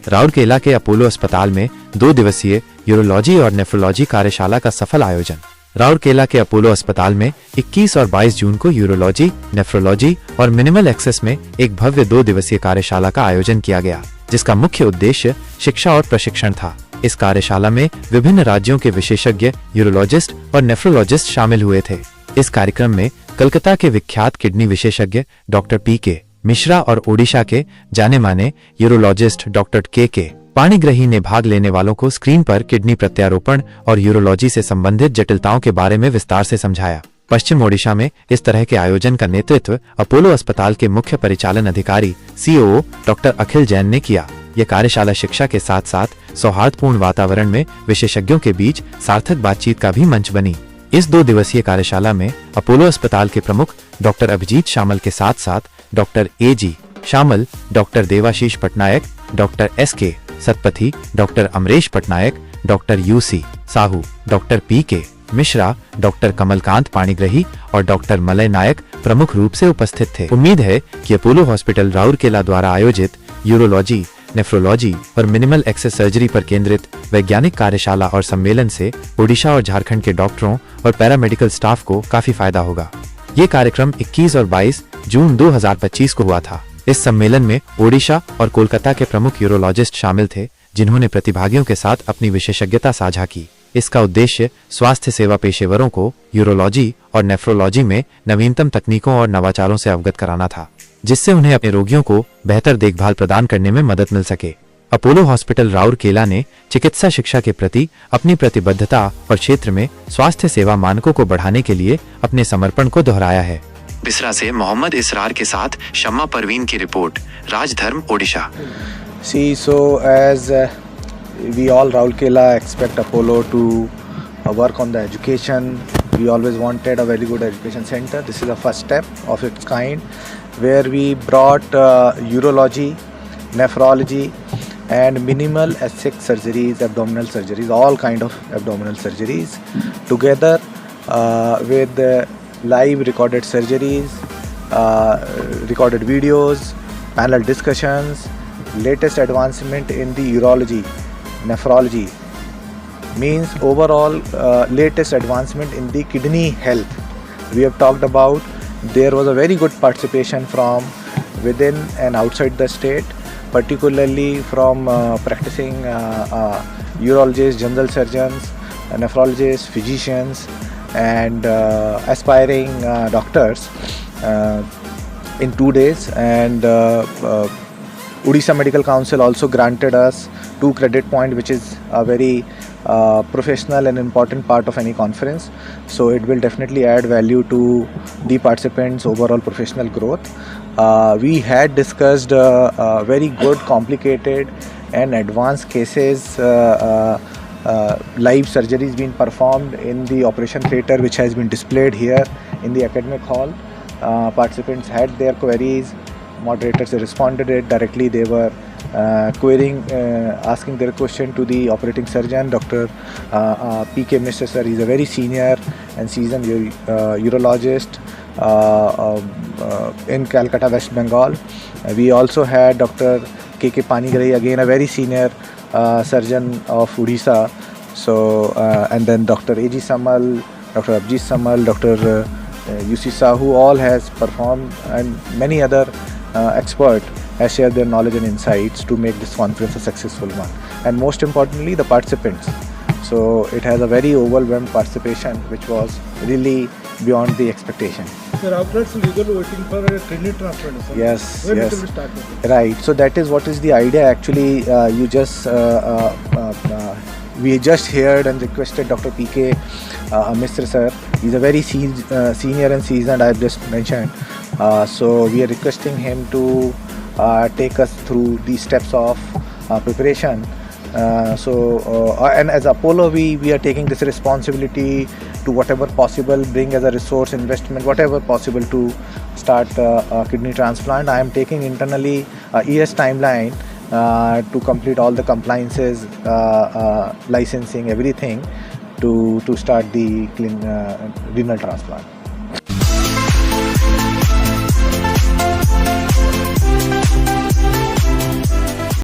राउरकेला के अपोलो अस्पताल में 2 दिवसीय यूरोलॉजी और नेफ्रोलॉजी कार्यशाला का सफल आयोजन। राउरकेला के अपोलो अस्पताल में 21 और 22 जून को यूरोलॉजी, नेफ्रोलॉजी और मिनिमल एक्सेस में एक भव्य 2 दिवसीय कार्यशाला का आयोजन किया गया, जिसका मुख्य उद्देश्य शिक्षा और प्रशिक्षण था। इस कार्यशाला में विभिन्न राज्यों के विशेषज्ञ यूरोलॉजिस्ट और नेफ्रोलॉजिस्ट शामिल हुए थे। इस कार्यक्रम में कलकत्ता के विख्यात किडनी विशेषज्ञ डॉक्टर पी.के. मिश्रा और ओडिशा के जाने माने यूरोलॉजिस्ट डॉक्टर के. पाणिग्रही ने भाग लेने वालों को स्क्रीन पर किडनी प्रत्यारोपण और यूरोलॉजी से संबंधित जटिलताओं के बारे में विस्तार से समझाया। पश्चिम ओडिशा में इस तरह के आयोजन का नेतृत्व अपोलो अस्पताल के मुख्य परिचालन अधिकारी COO डॉक्टर अखिल जैन ने किया। यह कार्यशाला शिक्षा के साथ साथ सौहार्दपूर्ण वातावरण में विशेषज्ञों के बीच सार्थक बातचीत का भी मंच बनी। इस 2 दिवसीय कार्यशाला में अपोलो अस्पताल के प्रमुख डॉक्टर अभिजीत शामल के साथ साथ doctor A.G. Shamal, doctor Debashish Patnaik, doctor S.K. Satpathy, doctor Amaresh Patnaik, doctor U.C. Sahu, doctor P.के. मिश्रा, डॉक्टर कमलकांत पाणिग्रही और डॉक्टर मलय नायक प्रमुख रूप से उपस्थित थे। उम्मीद है कि अपोलो हॉस्पिटल राउरकेला द्वारा आयोजित यूरोलॉजी, नेफ्रोलॉजी और मिनिमल एक्सेस सर्जरी पर केंद्रित वैज्ञानिक कार्यशाला और सम्मेलन से ओडिशा और झारखंड के डॉक्टरों और पैरामेडिकल स्टाफ को काफी फायदा होगा। ये कार्यक्रम 21 और 22 जून 2025 को हुआ था। इस सम्मेलन में ओडिशा और कोलकाता के प्रमुख यूरोलॉजिस्ट शामिल थे, जिन्होंने प्रतिभागियों के साथ अपनी विशेषज्ञता साझा की। इसका उद्देश्य स्वास्थ्य सेवा पेशेवरों को यूरोलॉजी और नेफ्रोलॉजी में नवीनतम तकनीकों और नवाचारों से अवगत कराना था, जिससे उन्हें अपने रोगियों को बेहतर देखभाल प्रदान करने में मदद मिल सके। अपोलो हॉस्पिटल राउरकेला ने चिकित्सा शिक्षा के प्रति अपनी प्रतिबद्धता और क्षेत्र में स्वास्थ्य सेवा मानकों को बढ़ाने के लिए अपने समर्पण को दोहराया है। बिसरा से मोहम्मद इसरार के साथ शम्मा परवीन की report, Rajdharma, Odisha. So as we all Raulkela expect Apollo to work on the education, we always wanted a very good education center. This is the first step of its kind, where we brought urology, nephrology and minimal aesthetic surgeries, abdominal surgeries, all kind of abdominal surgeries together with live recorded surgeries, recorded videos, panel discussions, latest advancement in the urology, nephrology, means overall latest advancement in the kidney health. We have talked about. There was a very good participation from within and outside the state, particularly from practicing urologists, general surgeons, nephrologists, physicians and aspiring doctors in 2 days. And Odisha Medical Council also granted us 2 credit points, which is a very professional and important part of any conference. So it will definitely add value to the participants' overall professional growth. We had discussed very good, complicated and advanced cases, live surgeries being performed in the operation theatre, which has been displayed here in the academic hall. Participants had their queries, moderators responded it directly. They were querying, asking their question to the operating surgeon, Dr. P.K. Mishra sir. He's a very senior and seasoned urologist in Calcutta, West Bengal. We also had Dr. K.K. Panigrahi, again a very senior surgeon of Odisha. So and then Dr. A.G. Samal, Dr. Abhijit Samal, Dr. U.C. Sahu, all has performed, and many other experts has shared their knowledge and insights to make this conference a successful one. And most importantly, the participants. So it has a very overwhelmed participation, which was really beyond the expectation. Sir, outlets legal waiting for a kidney transplant. Yes, when yes. it will start? Right. So that is what is the idea. Actually, you just we just heard and requested Dr. P.K. Mishra sir. He's a very senior and seasoned, I have just mentioned. So we are requesting him to take us through the steps of preparation. And as Apollo, we are taking this responsibility to whatever possible, bring as a resource, investment, whatever possible to start a kidney transplant. I am taking internally a year's timeline to complete all the compliances, licensing, everything to start the renal transplant.